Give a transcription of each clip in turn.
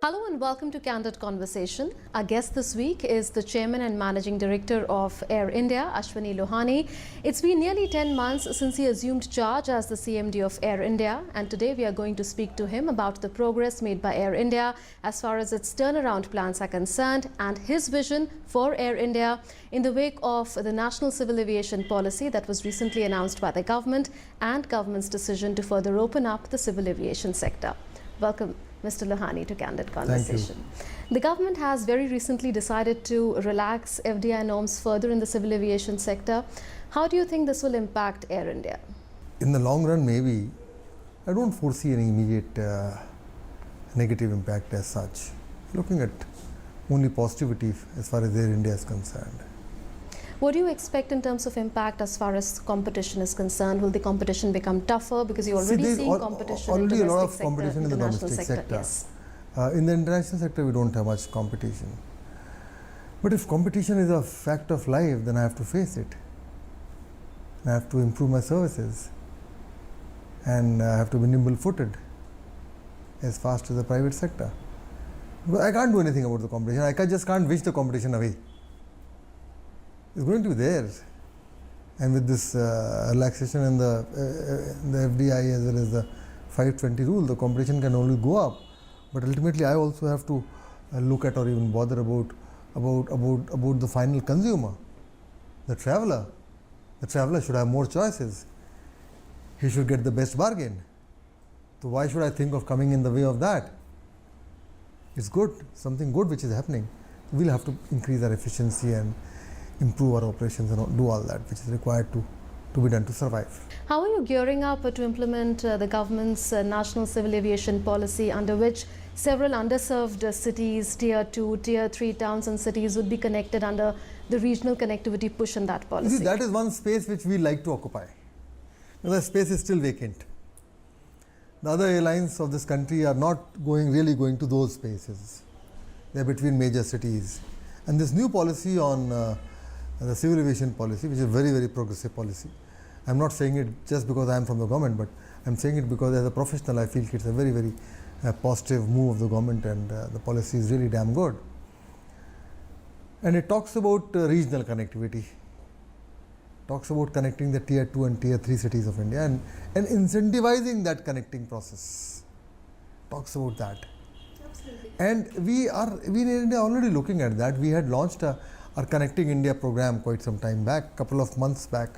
Hello and welcome to Candid Conversation. Our guest this week is the Chairman and Managing Director of Air India, Ashwani Lohani. It's been nearly 10 months since he assumed charge as the CMD of Air India, and today we are going to speak to him about the progress made by Air India as far as its turnaround plans are concerned and his vision for Air India in the wake of the National Civil Aviation Policy that was recently announced by the government and government's decision to further open up the civil aviation sector. Welcome, Mr. Lohani, to Candid Conversation. The government has very recently decided to relax FDI norms further in the civil aviation sector. How do you think this will impact Air India? In the long run, maybe. I don't foresee any immediate negative impact as such. Looking at only positivity as far as Air India is concerned. What do you expect in terms of impact as far as competition is concerned? Will the competition become tougher because you're already seeing competition in the already a lot of competition in the domestic sector. Yes. In the international sector, we don't have much competition. But if competition is a fact of life, then I have to face it. I have to improve my services, and I have to be nimble-footed as fast as the private sector. But I can't do anything about the competition. I just can't wish the competition away. It's going to be there, and with this relaxation in the FDI as well as the 520 rule, the competition can only go up. But ultimately, I also have to look at or even bother about the final consumer, the traveler. The traveler should have more choices. He should get the best bargain. So why should I think of coming in the way of that? It's good, something good which is happening. We'll have to increase our efficiency and improve our operations and do all that which is required to be done to survive. How are you gearing up to implement the government's National Civil Aviation Policy, under which several underserved cities, tier 2, tier 3 towns and cities would be connected under the regional connectivity push in that policy? You see, that is one space which we like to occupy. The space is still vacant. The other airlines of this country are not really going to those spaces. They are between major cities. And this new policy on the civil aviation policy, which is a very, very progressive policy. I am not saying it just because I am from the government, but I am saying it because as a professional I feel it's a very, very positive move of the government, and the policy is really damn good. And it talks about regional connectivity, talks about connecting the tier 2 and tier 3 cities of India and incentivizing that connecting process, talks about that. Absolutely. And we in India already looking at that. We had launched our Connecting India program quite some time back, couple of months back.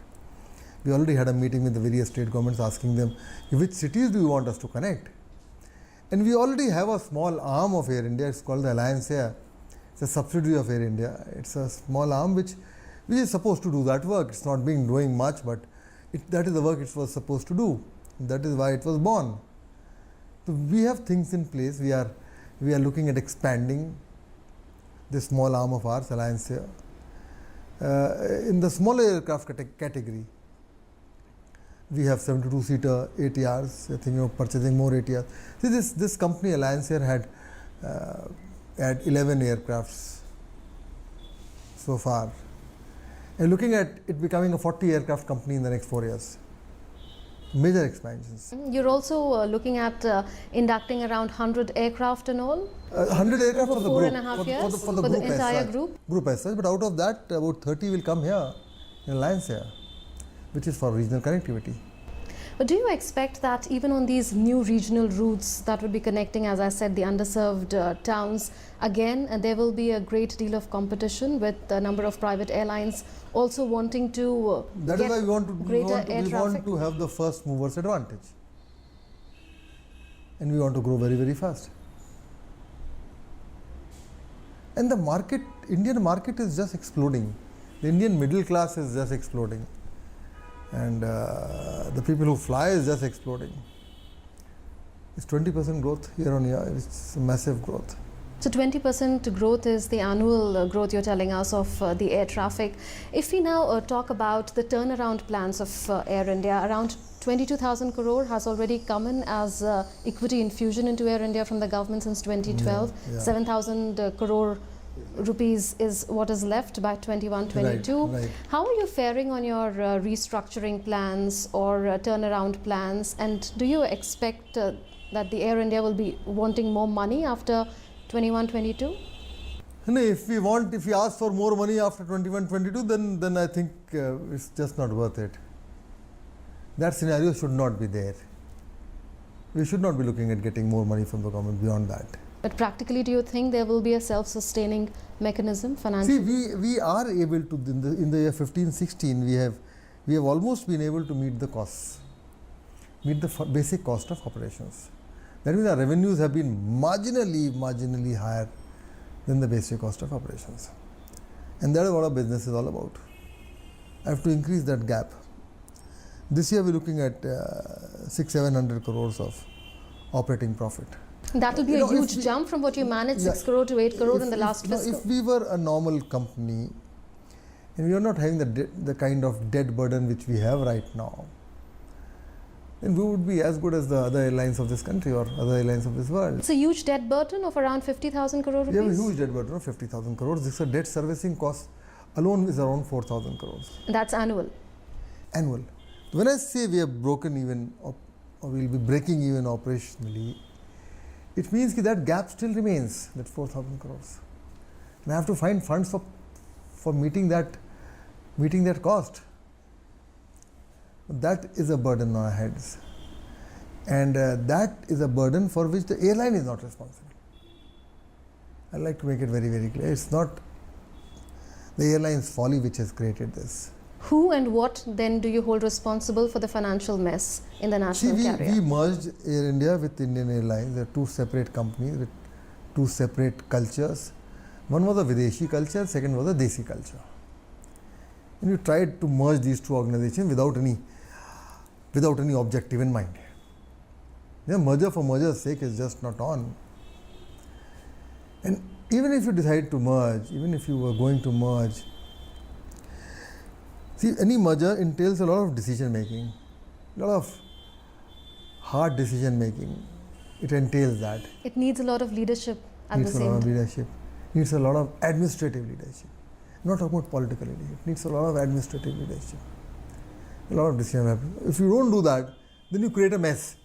We already had a meeting with the various state governments asking them, which cities do you want us to connect? And we already have a small arm of Air India. It's called the Alliance Air. It's a subsidiary of Air India. It's a small arm which is supposed to do that work. It's not being doing much, but that is the work it was supposed to do. That is why it was born. So we have things in place. We are looking at expanding this small arm of ours, Alliance Air. In the smaller aircraft category, we have 72-seater ATRs. I think purchasing more ATRs. See, this company Alliance Air had 11 aircrafts so far, and looking at it becoming a 40 aircraft company in the next 4 years. Major expansions. You're also looking at inducting around 100 aircraft and all? 100 aircraft for the group. 4.5 years? For the group entire group? Group as such, but out of that, about 30 will come here in Alliance Air, which is for regional connectivity. But do you expect that even on these new regional routes that would be connecting, as I said, the underserved towns, again, there will be a great deal of competition with a number of private airlines also wanting to that is why we want to have the first movers advantage, and we want to grow very, very fast. And the market, Indian market is just exploding. The Indian middle class is just exploding, and the people who fly is just exploding. It's 20% growth year on year. It's a massive growth. So 20% growth is the annual growth you're telling us of the air traffic. If we now talk about the turnaround plans of Air India, around 22,000 crore has already come in as equity infusion into Air India from the government since 2012. Yeah. 7,000 crore rupees is what is left by 21-22. Right. How are you faring on your restructuring plans or turnaround plans, and do you expect that the Air India will be wanting more money after 21-22? No, if we ask for more money after 21-22, then I think it's just not worth it. That scenario should not be there. We should not be looking at getting more money from the government beyond that. But practically, do you think there will be a self-sustaining mechanism financially? See, we are able to, in the year 15-16, we have almost been able to meet the costs, meet the basic cost of operations. That means our revenues have been marginally higher than the basic cost of operations. And that is what our business is all about. I have to increase that gap. This year we are looking at 600-700 crores of operating profit. That will be a huge jump from what you managed, 6 crore to 8 crore in the last fiscal. If we were a normal company and we are not having the kind of debt burden which we have right now, then we would be as good as the other airlines of this country or other airlines of this world. It's a huge debt burden of around 50,000 crore rupees. We have a huge debt burden of 50,000 crores. This debt servicing cost alone is around 4,000 crores. That's annual. Annual. When I say we have broken even or we will be breaking even operationally, it means that gap still remains, that 4,000 crores. And I have to find funds for meeting that cost. That is a burden on our heads. And that is a burden for which the airline is not responsible. I'd like to make it very, very clear. It's not the airline's folly which has created this. Who and what then do you hold responsible for the financial mess in the national carrier? We merged Air India with Indian Airlines. They are two separate companies with two separate cultures. One was a Videshi culture, second was a Desi culture. And we tried to merge these two organizations without any objective in mind. The merger for merger's sake is just not on. And even if you decide to merge, even if you were going to merge, see, any merger entails a lot of decision making, a lot of hard decision making. It entails that. It needs a lot of leadership at the same time. Needs a lot of leadership. Needs a lot of administrative leadership. I'm not talking about political leadership. It needs a lot of administrative leadership. A lot of decision making. If you don't do that, then you create a mess.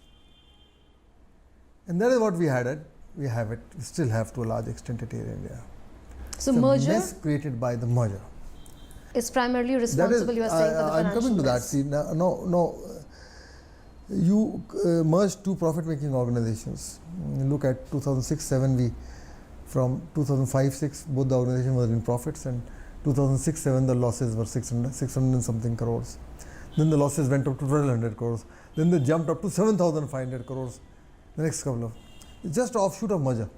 And that is what we had. We have it. We still have to a large extent at Air India. So it's merger a mess created by the merger. Is primarily responsible, you are saying, for the financial I'm coming to that. mess. See, no, you merged two profit-making organizations. You look at 2006-07, from 2005-06, both the organizations were in profits, and 2006-07, the losses were 600 and something crores. Then the losses went up to 1,200 crores. Then they jumped up to 7,500 crores. The next couple of, it's just an offshoot of merger.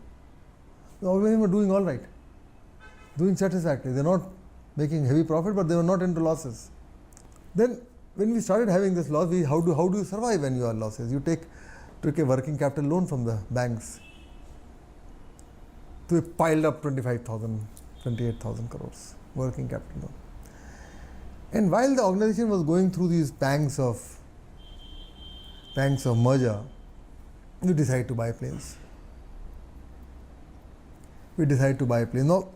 The organizations were doing all right, doing satisfactorily. They're not making heavy profit, but they were not into losses. Then when we started having this loss, how do you survive when you have losses? You took a working capital loan from the banks. So we piled up 28,000 crores working capital loan. And while the organization was going through these pangs of merger, we decided to buy planes. Now,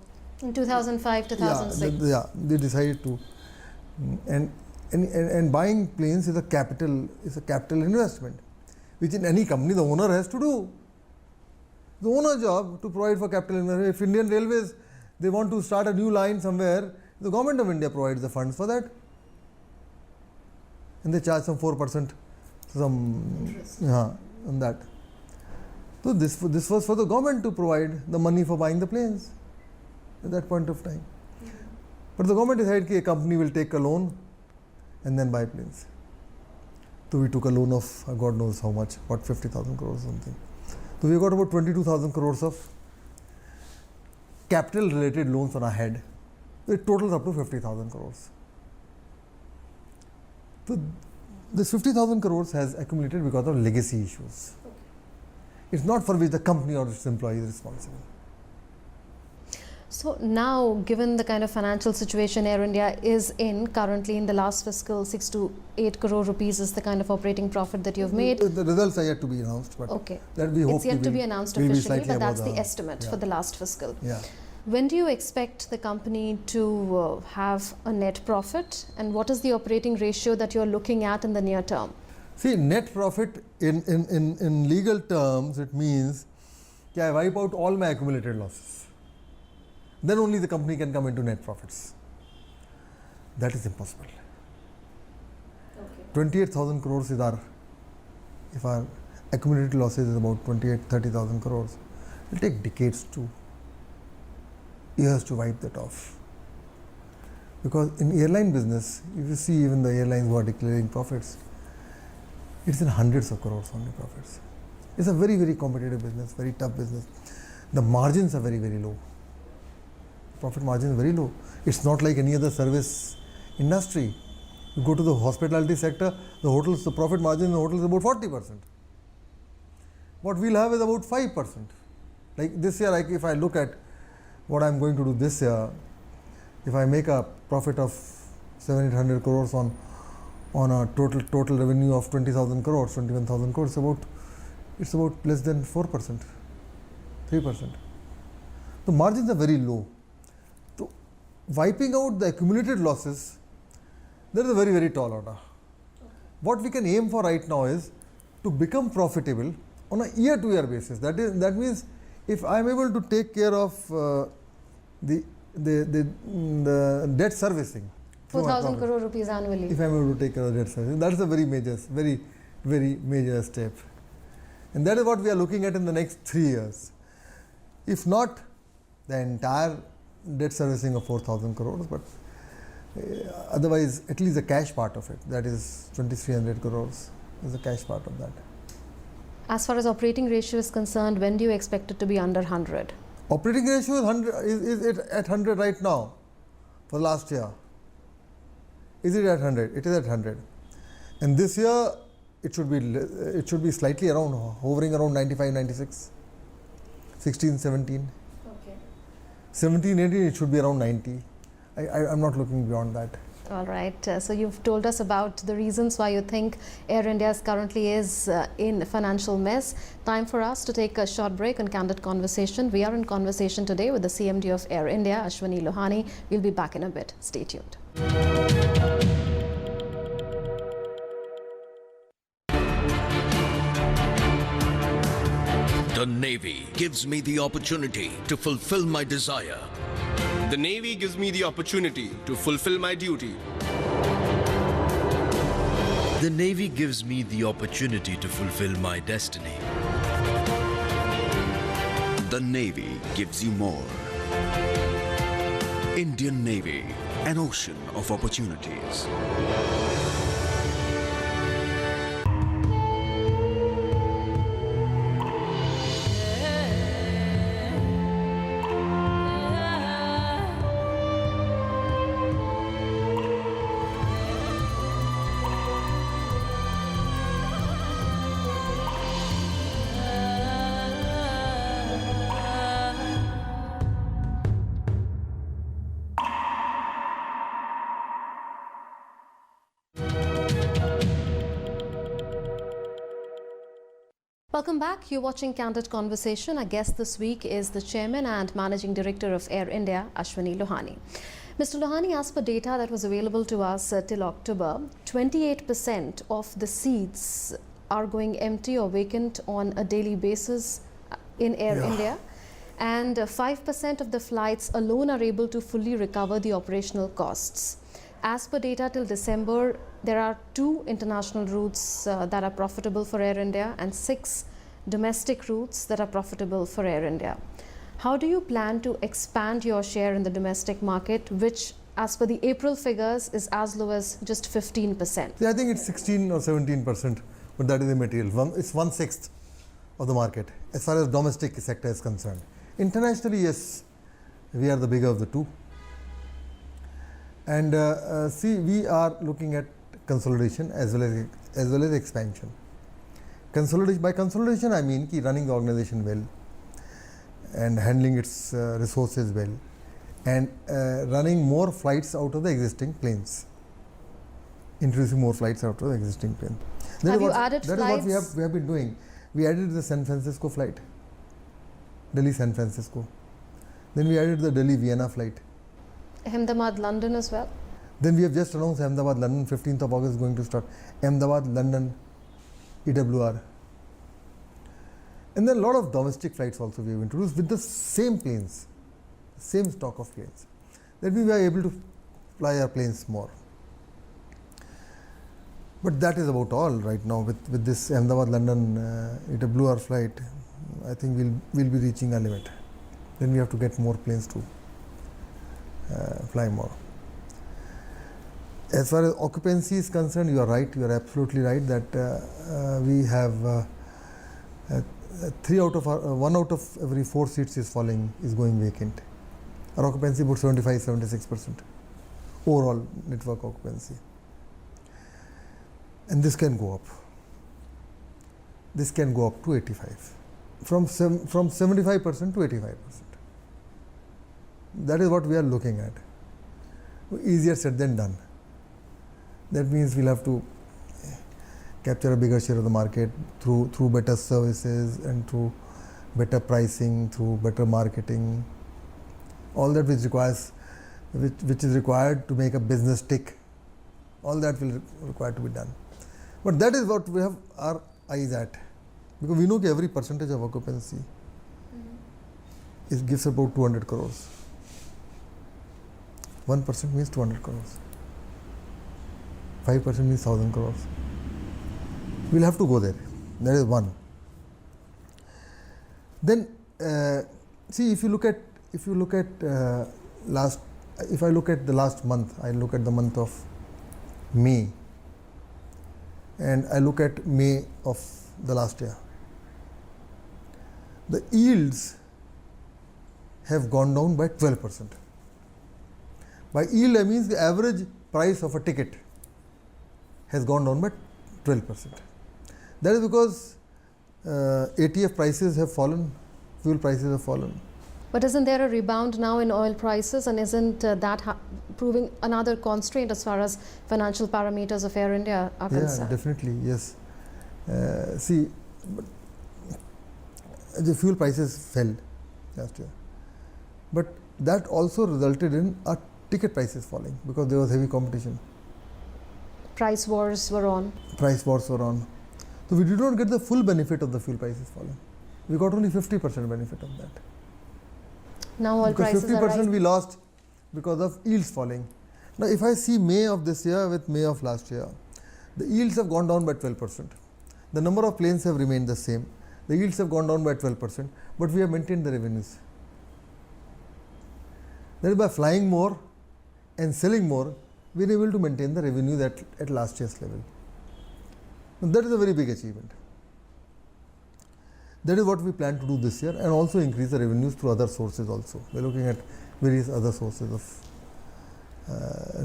In 2005, 2006. They decided to, and buying planes is a capital investment, which in any company the owner has to do. The owner's job to provide for capital investment. If Indian Railways, they want to start a new line somewhere, the government of India provides the funds for that, and they charge some 4% on that. So this was for the government to provide the money for buying the planes at that point of time. But the government decided that a company will take a loan and then buy planes. So we took a loan of God knows how much, 50,000 crores or something. So we got about 22,000 crores of capital related loans on our head. It totals up to 50,000 crores. So this 50,000 crores has accumulated because of legacy issues. It's not for which the company or its employee is responsible. So now, given the kind of financial situation Air India is in currently in the last fiscal, 6 to 8 crore rupees is the kind of operating profit that you've made. The results are yet to be announced, but okay, that we hope it's yet to be announced officially, but that's the estimate for the last fiscal. Yeah. When do you expect the company to have a net profit, and what is the operating ratio that you're looking at in the near term? See, net profit in legal terms, it means कि I wipe out all my accumulated losses. Then only the company can come into net profits. That is impossible. Okay. 28,000 crores is if our accumulated losses is about 30,000 crores, it will take decades to years to wipe that off. Because in airline business, if you see even the airlines who are declaring profits, it's in hundreds of crores only profits. It's a very, very competitive business, very tough business. The margins are very, very low. Profit margin is very low. It's not like any other service industry. You go to the hospitality sector, the hotels, the profit margin in the hotel is about 40%. What we'll have is about 5%. Like this year, if I look at what I'm going to do this year, if I make a profit of 700-800 crores on a total revenue of 20,000 crores, 21,000 crores, it's about less than 4%, 3%. The margins are very low. So wiping out the accumulated losses, there is a very, very tall order. What we can aim for right now is to become profitable on a year-to-year basis. That means if I am able to take care of the debt servicing, 4,000 crore rupees annually. If I am able to take care of debt servicing, that is a very major step. And that is what we are looking at in the next 3 years. If not the entire debt servicing of 4,000 crores, but otherwise at least the cash part of it, that is 2,300 crores is the cash part of that. As far as operating ratio is concerned, when do you expect it to be under 100? Operating ratio is at 100 right now for last year. Is it at 100? It is at 100. And this year it should be slightly around, hovering around 95, 96, 16, 17. Okay. 17, 18 it should be around 90. I'm not looking beyond that. All right. So you've told us about the reasons why you think Air India currently is in financial mess. Time for us to take a short break on Candid Conversation. We are in conversation today with the CMD of Air India, Ashwani Lohani. We'll be back in a bit. Stay tuned. The Navy gives me the opportunity to fulfill my desire. The Navy gives me the opportunity to fulfill my duty. The Navy gives me the opportunity to fulfill my destiny. The Navy gives you more. Indian Navy, an ocean of opportunities. Welcome back. You're watching Candid Conversation. Our guest this week is the Chairman and Managing Director of Air India, Ashwani Lohani. Mr. Lohani, as per data that was available to us till October, 28% of the seats are going empty or vacant on a daily basis in Air India, and 5% of the flights alone are able to fully recover the operational costs. As per data till December, there are 2 international routes that are profitable for Air India and 6 domestic routes that are profitable for Air India. How do you plan to expand your share in the domestic market, which as per the April figures is as low as just 15%? Yeah, I think it's 16 or 17%, but that is immaterial. It's 1/6 of the market as far as domestic sector is concerned. Internationally, yes, we are the bigger of the two. And see, we are looking at consolidation as well as expansion. By consolidation, I mean running the organization well and handling its resources well, and running more flights out of the existing planes, introducing more flights out of the existing plane. Have you added flights? That is what we have been doing. We added the San Francisco flight, Delhi-San Francisco. Then we added the Delhi-Vienna flight. Ahmedabad, London as well? Then we have just announced Ahmedabad, London, 15th of August is going to start. Ahmedabad, London, EWR. And then a lot of domestic flights also we have introduced with the same planes, same stock of planes. That means we are able to fly our planes more. But that is about all right now with this Ahmedabad-London it a Blue Hour flight. I think we'll be reaching our limit. Then we have to get more planes to fly more. As far as occupancy is concerned, you are right. You are absolutely right that we have 1 out of every 4 seats is going vacant. Our occupancy about 75-76% overall network occupancy, and this can go up. This can go up to 85, from 75% to 85%. That is what we are looking at. Easier said than done. That means we'll have to capture a bigger share of the market through better services and through better pricing, through better marketing. All that which is required to make a business tick, all that will require to be done. But that is what we have our eyes at, because we know that every percentage of occupancy gives about 200 crores. 1% means 200 crores. 5% means 1,000 crores. We'll have to go there. That is one. Then see, if I look at the last month, I look at the month of May, and I look at May of the last year. The yields have gone down by 12%. By yield, I mean the average price of a ticket has gone down by 12%. That is because ATF prices have fallen, fuel prices have fallen. But isn't there a rebound now in oil prices, and isn't that proving another constraint as far as financial parameters of Air India are concerned? Yeah, definitely, yes. See, the fuel prices fell last year, but that also resulted in our ticket prices falling because there was heavy competition. Price wars were on. So we did not get the full benefit of the fuel prices falling. We got only 50% benefit of that. Now oil because prices are rising. 50% we lost because of yields falling. Now if I see May of this year with May of last year, the yields have gone down by 12%. The number of planes have remained the same. The yields have gone down by 12%, but we have maintained the revenues. That is, by flying more and selling more, we are able to maintain the revenue at last year's level. And that is a very big achievement. That is what we plan to do this year, and also increase the revenues through other sources also. We are looking at various other sources of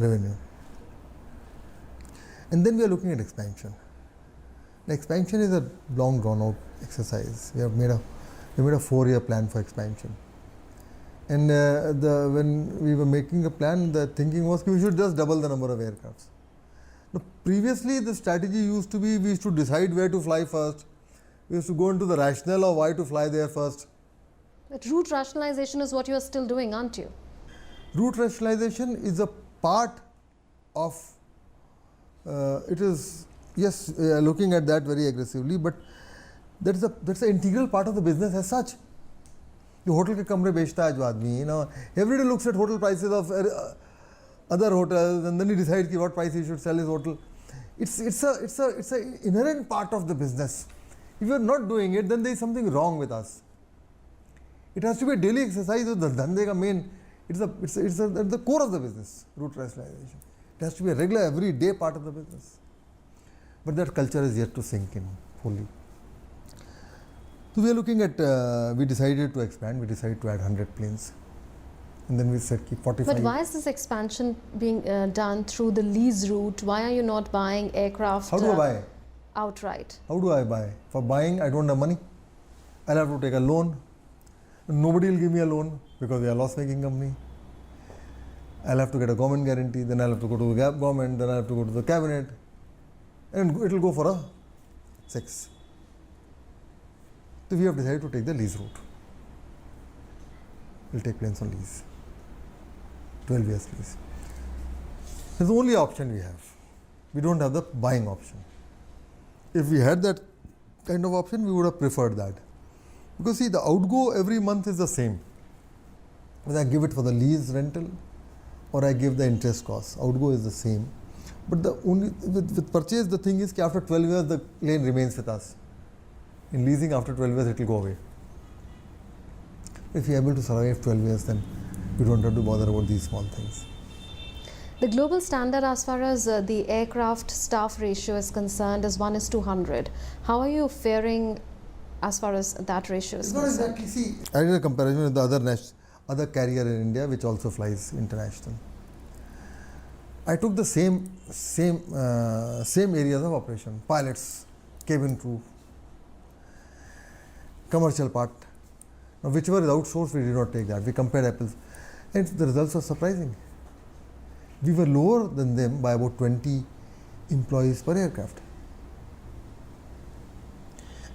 revenue. And then we are looking at expansion. The expansion is a long drawn out exercise. We have made a 4-year plan for expansion. And when we were making a plan, the thinking was we should just double the number of aircrafts. Now, previously, the strategy used to be we used to decide where to fly first. We used to go into the rationale of why to fly there first. But route rationalization is what you are still doing, aren't you? Route rationalization is a part of it is, yes, looking at that very aggressively, but that's an integral part of the business as such. The hotel ke kamre bechta hai jo aadmi, every day looks at hotel prices of other hotels, and then he decides what price he should sell his hotel. It's a inherent part of the business. If you are not doing it, then there is something wrong with us. It has to be a daily exercise of the dhandhe ka main. It's at the core of the business, route rationalization. It has to be a regular, everyday part of the business. But that culture is yet to sink in fully. So we are looking at, we decided to expand, we decided to add 100 planes. And then we said keep 45. But why is this expansion being done through the lease route? Why are you not buying aircraft How do I buy? outright? How do I buy? For buying, I don't have money. I'll have to take a loan. Nobody will give me a loan because we are a loss-making company. I'll have to get a government guarantee, then I'll have to go to the government, then I'll have to go to the cabinet, and it will go for a 6. So we have decided to take the lease route. We'll take planes on lease. 12 years lease. It's the only option we have. We don't have the buying option. If we had that kind of option, we would have preferred that. Because see, the outgo every month is the same. Whether I give it for the lease rental or I give the interest cost, outgo is the same. But the only with purchase, the thing is that after 12 years the lane remains with us. In leasing, after 12 years it will go away. If you are able to survive 12 years, then you don't have to bother about these small things. The global standard as far as the aircraft staff ratio is concerned is 1:100. How are you faring as far as that ratio is It's not concerned? exactly. See, I did a comparison with the other carrier in India which also flies international. I took the same areas of operation: pilots, cabin crew, commercial part. Now, whichever is outsourced, we did not take that. We compared apples, and the results were surprising. We were lower than them by about 20 employees per aircraft.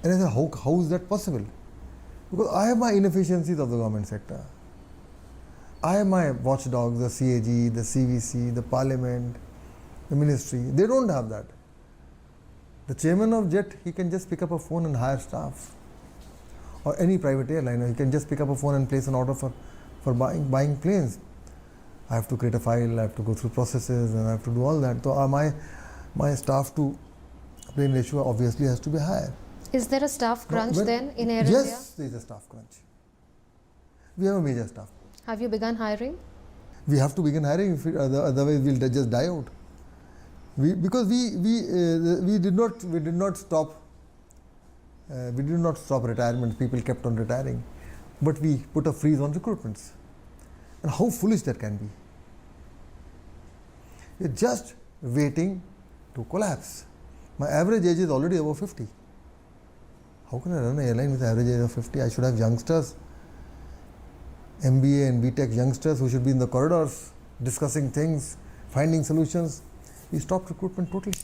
And I said, how is that possible? Because I have my inefficiencies of the government sector. I have my watchdogs, the CAG, the CVC, the parliament, the ministry. They don't have that. The chairman of JET, he can just pick up a phone and hire staff. Or any private airliner, he can just pick up a phone and place an order for buying planes. I have to create a file, I have to go through processes, and I have to do all that. So my staff to plane ratio obviously has to be higher. Is there a staff crunch then in Air Yes, India? there is a staff crunch. We have a major staff. Have you begun hiring? We have to begin hiring, otherwise we'll just die out. Because we did not stop retirement. People kept on retiring, but we put a freeze on recruitments. And how foolish that can be! We're just waiting to collapse. My average age is already above 50. How can I run an airline with an average age of 50? I should have youngsters, MBA and BTech youngsters who should be in the corridors discussing things, finding solutions. We stopped recruitment totally.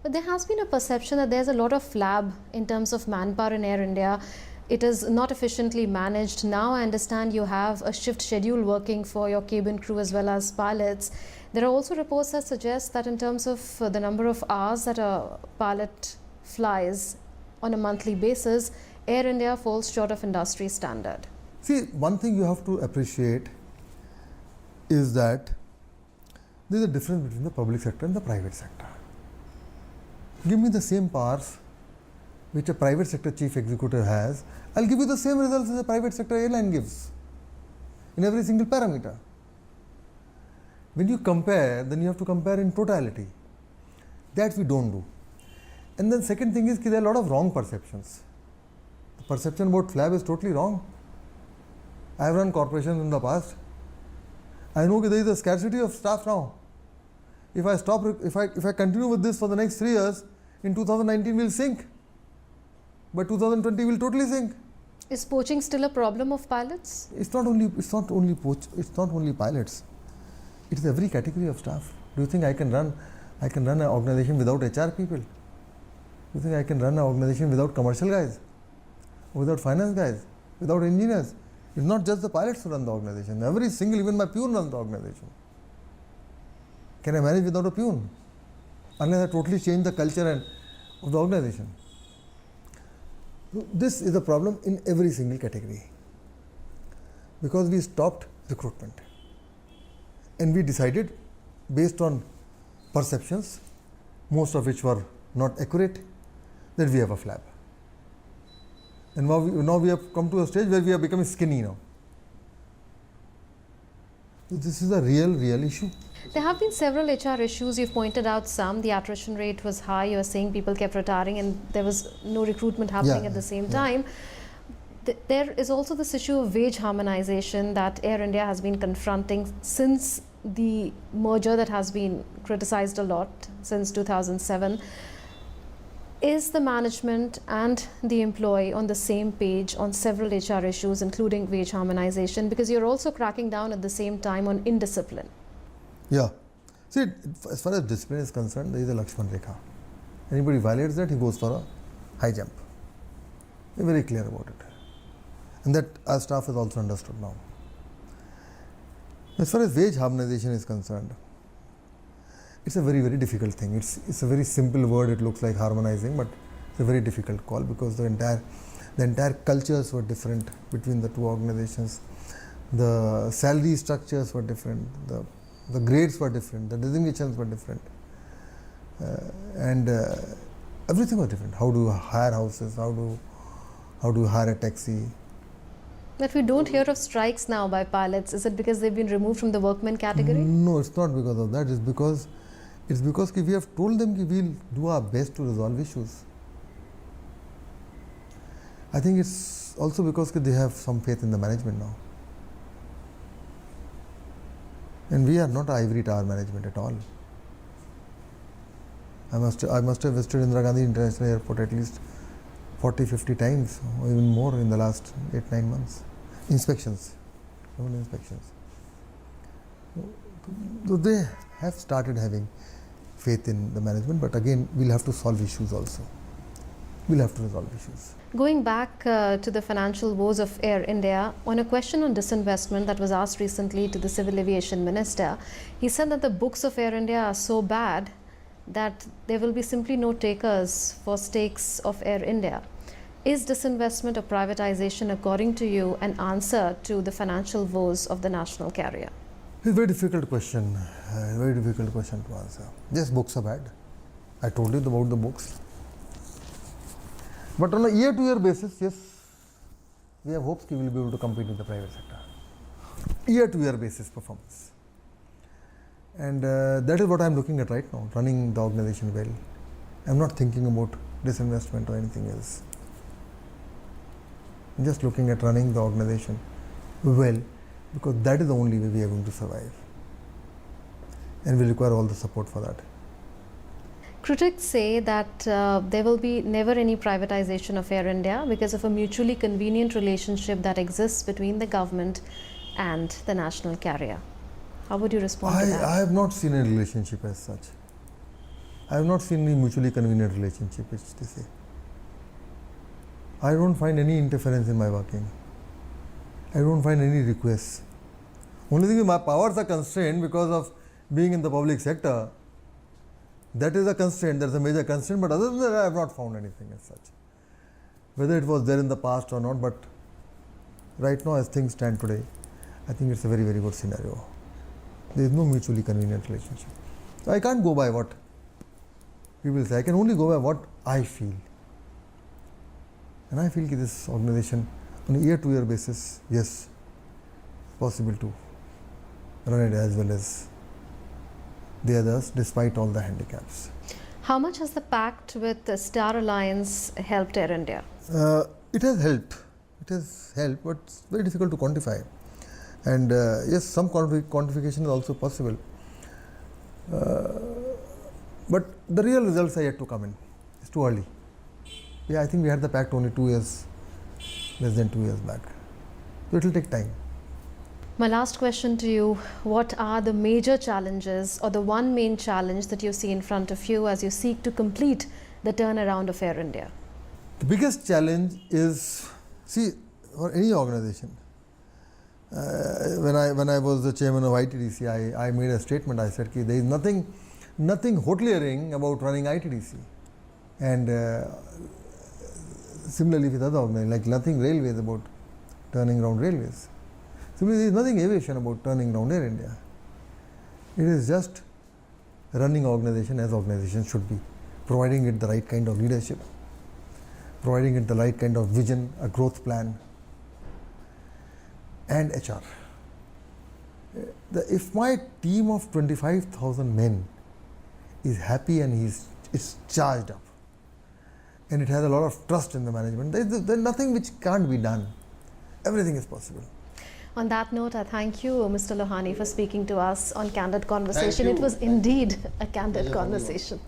But there has been a perception that there's a lot of flab in terms of manpower in Air India. It is not efficiently managed. Now I understand you have a shift schedule working for your cabin crew as well as pilots. There are also reports that suggest that in terms of the number of hours that a pilot flies on a monthly basis, Air India falls short of industry standard. See, one thing you have to appreciate is that there is a difference between the public sector and the private sector. Give me the same powers which a private sector chief executive has, I'll give you the same results as a private sector airline gives in every single parameter. When you compare, then you have to compare in totality. That we don't do. And then second thing is that there are a lot of wrong perceptions. The perception about flab is totally wrong. I have run corporations in the past. I know that there is a scarcity of staff now. If I continue with this for the next 3 years, in 2019 we'll sink. By 2020 we'll totally sink. Is poaching still a problem of pilots? It's not only pilots. It is every category of staff. Do you think I can run an organization without HR people? Do you think I can run an organization without commercial guys? Without finance guys? Without engineers? It's not just the pilots who run the organization. Every single, even my peon runs the organization. Can I manage without a peon? Unless I totally change the culture of the organization. This is a problem in every single category. Because we stopped recruitment. And we decided, based on perceptions, most of which were not accurate, that we have a flab. And now we have come to a stage where we are becoming skinny now. So this is a real issue. There have been several HR issues. You've pointed out some. The attrition rate was high. You're saying people kept retiring and there was no recruitment happening at the same time. There is also this issue of wage harmonization that Air India has been confronting since the merger that has been criticized a lot since 2007. Is the management and the employee on the same page on several HR issues, including wage harmonization? Because you're also cracking down at the same time on indiscipline. Yeah. See, as far as discipline is concerned, there is a Lakshman Rekha. Anybody violates that, he goes for a high jump. We're very clear about it. And that our staff has also understood now. As far as wage harmonization is concerned, it's a very difficult thing. It's a very simple word. It looks like harmonizing, but it's a very difficult call because the entire The entire cultures were different between the two organizations. The salary structures were different. The grades were different. The designations were different. And everything was different. How do you hire houses? How do you hire a taxi? But we don't hear of strikes now by pilots. Is it because they've been removed from the workmen category? No, it's not because of that. It's because we have told them that we'll do our best to resolve issues. I think it's also because they have some faith in the management now. And we are not ivory tower management at all. I must have visited Indira Gandhi International Airport at least 40-50 times or even more in the last 8-9 months. Inspections. So they have started having faith in the management, but again we'll have to solve issues also. We'll have to resolve issues. Going back to the financial woes of Air India, on a question on disinvestment that was asked recently to the Civil Aviation Minister, he said that the books of Air India are so bad that there will be simply no takers for stakes of Air India. Is disinvestment or privatization, according to you, an answer to the financial woes of the national carrier? It's a very difficult question. Very difficult question to answer. Yes, books are bad. I told you about the books. But on a year-to-year basis, yes, we have hopes we will be able to compete with the private sector. Year-to-year basis performance. And that is what I am looking at right now, running the organization well. I am not thinking about disinvestment or anything else. I am just looking at running the organization well, because that is the only way we are going to survive. And we require all the support for that. Critics say that there will be never any privatization of Air India because of a mutually convenient relationship that exists between the government and the national carrier. How would you respond to that? I have not seen a relationship as such. I have not seen any mutually convenient relationship, which they say. I don't find any interference in my working. I don't find any requests. Only thing is my powers are constrained because of being in the public sector. That is a constraint, that is a major constraint, but other than that I have not found anything as such. Whether it was there in the past or not, but right now as things stand today, I think it's a very, very good scenario. There is no mutually convenient relationship. So I can't go by what people say, I can only go by what I feel. And I feel that this organization on a year-to-year basis, yes, possible to run it as well as the others, despite all the handicaps. How much has the pact with the Star Alliance helped Air India? It has helped. It has helped, but it's very difficult to quantify. And yes, some quantification is also possible. But the real results are yet to come in. It's too early. Yeah, I think we had the pact only 2 years, less than 2 years back. So it will take time. My last question to you, what are the major challenges or the one main challenge that you see in front of you as you seek to complete the turnaround of Air India? The biggest challenge is, see, for any organization, when I was the chairman of ITDC, I made a statement. I said, there is nothing hoteliering about running ITDC. And similarly with other organizations, like nothing railways about turning around railways. Similarly, there is nothing aviation about turning around Air India. It is just running organization as organization should be, providing it the right kind of leadership, providing it the right kind of vision, a growth plan, and HR. If my team of 25,000 men is happy and is charged up, and it has a lot of trust in the management, there is nothing which can't be done. Everything is possible. On that note, I thank you, Mr. Lohani, for speaking to us on Candid Conversation. It was indeed a candid conversation.